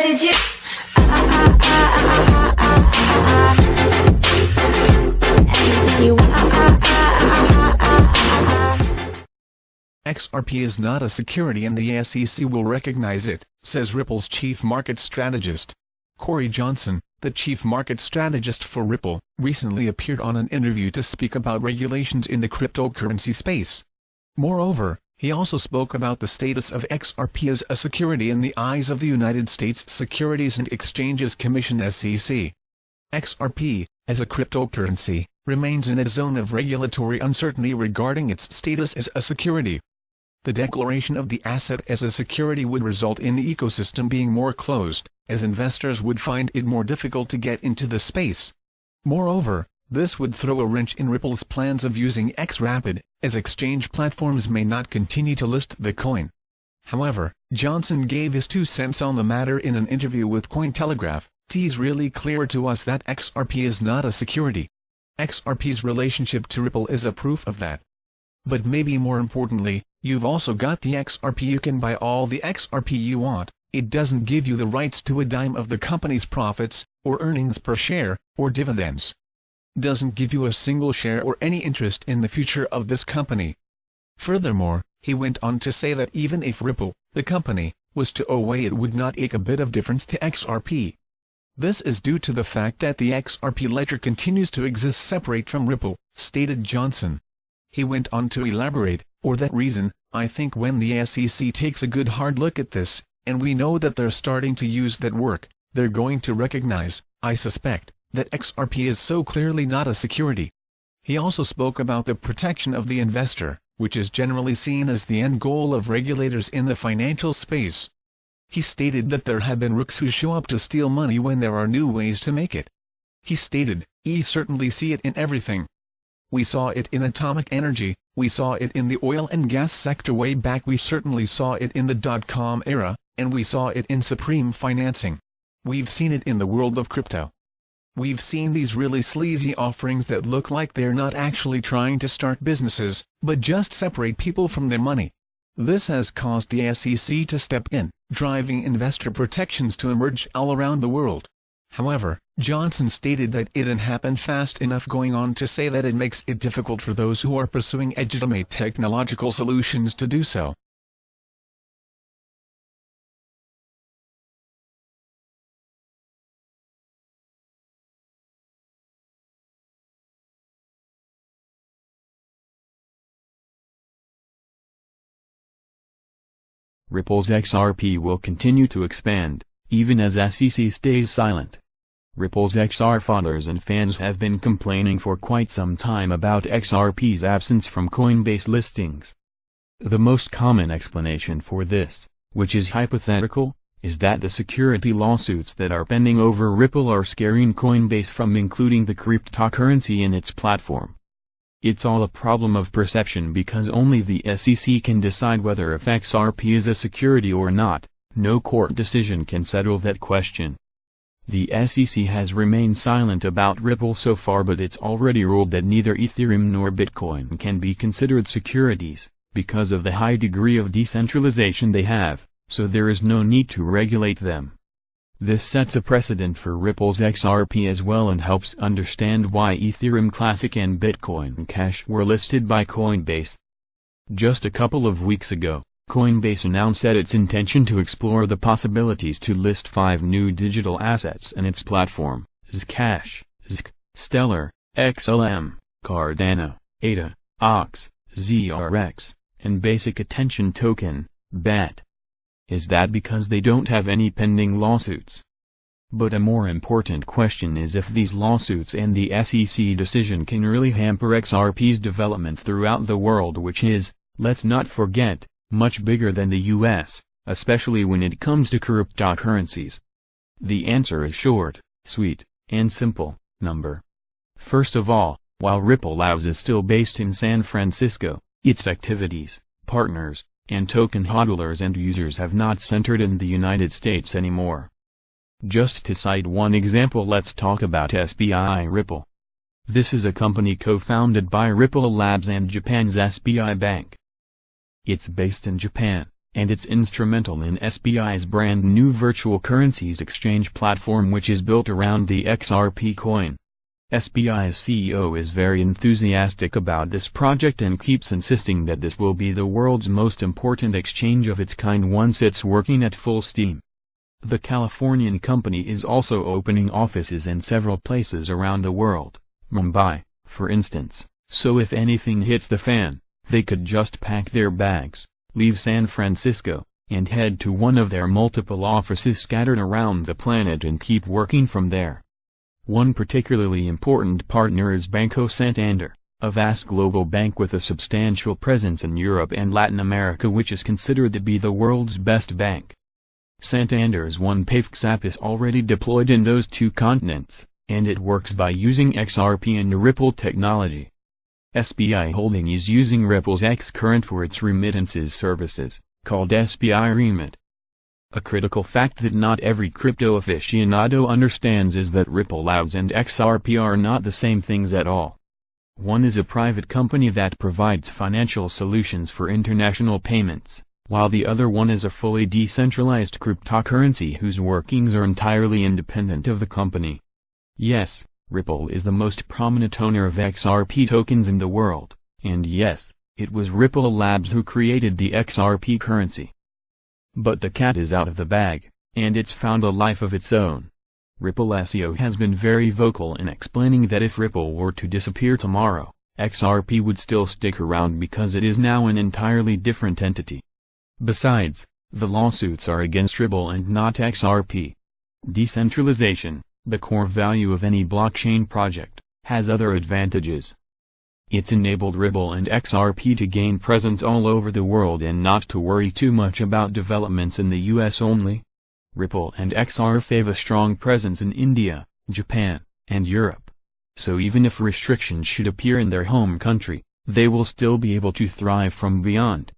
Strategist. Anything you want. XRP is not a security and the SEC will recognize it, says Ripple's chief market strategist. Corey Johnson, the chief market strategist for Ripple, recently appeared on an interview to speak about regulations in the cryptocurrency space. Moreover, he also spoke about the status of XRP as a security in the eyes of the United States Securities and Exchanges Commission (SEC). XRP, as a cryptocurrency, remains in a zone of regulatory uncertainty regarding its status as a security. The declaration of the asset as a security would result in the ecosystem being more closed, as investors would find it more difficult to get into the space. Moreover, this would throw a wrench in Ripple's plans of using XRP, as exchange platforms may not continue to list the coin. However, Johnson gave his 2 cents on the matter in an interview with Cointelegraph. "It's really clear to us that XRP is not a security. XRP's relationship to Ripple is a proof of that. But maybe more importantly, you've also got the XRP. You can buy all the XRP you want. It doesn't give you the rights to a dime of the company's profits, or earnings per share, or dividends. Doesn't give you a single share or any interest in the future of this company." Furthermore, he went on to say that even if Ripple, the company, was to owe away, it would not make a bit of difference to XRP. This is due to the fact that the XRP ledger continues to exist separate from Ripple, stated Johnson. He went on to elaborate, "For that reason, I think when the SEC takes a good hard look at this, and we know that they're starting to use that work, they're going to recognize, I suspect, that XRP is so clearly not a security." He also spoke about the protection of the investor, which is generally seen as the end goal of regulators in the financial space. He stated that there have been rooks who show up to steal money when there are new ways to make it. He stated, "We certainly see it in everything. We saw it in atomic energy, we saw it in the oil and gas sector way back, we certainly saw it in the dot-com era, and we saw it in supreme financing. We've seen it in the world of crypto. We've seen these really sleazy offerings that look like they're not actually trying to start businesses, but just separate people from their money. This has caused the SEC to step in, driving investor protections to emerge all around the world." However, Johnson stated that it didn't happen fast enough, going on to say that it makes it difficult for those who are pursuing legitimate technological solutions to do so. Ripple's XRP will continue to expand, even as SEC stays silent. Ripple's XR followers and fans have been complaining for quite some time about XRP's absence from Coinbase listings. The most common explanation for this, which is hypothetical, is that the security lawsuits that are pending over Ripple are scaring Coinbase from including the cryptocurrency in its platform. It's all a problem of perception, because only the SEC can decide whether if XRP is a security or not. No court decision can settle that question. The SEC has remained silent about Ripple so far, but it's already ruled that neither Ethereum nor Bitcoin can be considered securities, because of the high degree of decentralization they have, so there is no need to regulate them. This sets a precedent for Ripple's XRP as well, and helps understand why Ethereum Classic and Bitcoin Cash were listed by Coinbase. Just a couple of weeks ago, Coinbase announced that its intention to explore the possibilities to list 5 new digital assets in its platform: Zcash, ZK, Stellar, XLM, Cardano, ADA, OX, ZRX, and Basic Attention Token, BAT. Is that because they don't have any pending lawsuits? But a more important question is if these lawsuits and the SEC decision can really hamper XRP's development throughout the world, which is, let's not forget, much bigger than the US, especially when it comes to cryptocurrencies. The answer is short, sweet, and simple: number. First of all, while Ripple Labs is still based in San Francisco, its activities, partners, and token hodlers and users have not centered in the United States anymore. Just to cite one example, let's talk about SBI Ripple. This is a company co-founded by Ripple Labs and Japan's SBI Bank. It's based in Japan, and it's instrumental in SBI's brand new virtual currencies exchange platform which is built around the XRP coin. SBI's CEO is very enthusiastic about this project and keeps insisting that this will be the world's most important exchange of its kind once it's working at full steam. The Californian company is also opening offices in several places around the world, Mumbai, for instance, so if anything hits the fan, they could just pack their bags, leave San Francisco, and head to one of their multiple offices scattered around the planet and keep working from there. One particularly important partner is Banco Santander, a vast global bank with a substantial presence in Europe and Latin America which is considered to be the world's best bank. Santander's OnePayFX app is already deployed in those two continents, and it works by using XRP and Ripple technology. SBI Holding is using Ripple's X-Current for its remittances services, called SBI Remit. A critical fact that not every crypto aficionado understands is that Ripple Labs and XRP are not the same things at all. One is a private company that provides financial solutions for international payments, while the other one is a fully decentralized cryptocurrency whose workings are entirely independent of the company. Yes, Ripple is the most prominent owner of XRP tokens in the world, and yes, it was Ripple Labs who created the XRP currency. But the cat is out of the bag, and it's found a life of its own. Ripple SEO has been very vocal in explaining that if Ripple were to disappear tomorrow, XRP would still stick around because it is now an entirely different entity. Besides, the lawsuits are against Ripple and not XRP. Decentralization, the core value of any blockchain project, has other advantages. It's enabled Ripple and XRP to gain presence all over the world and not to worry too much about developments in the US only. Ripple and XRP have a strong presence in India, Japan, and Europe. So even if restrictions should appear in their home country, they will still be able to thrive from beyond.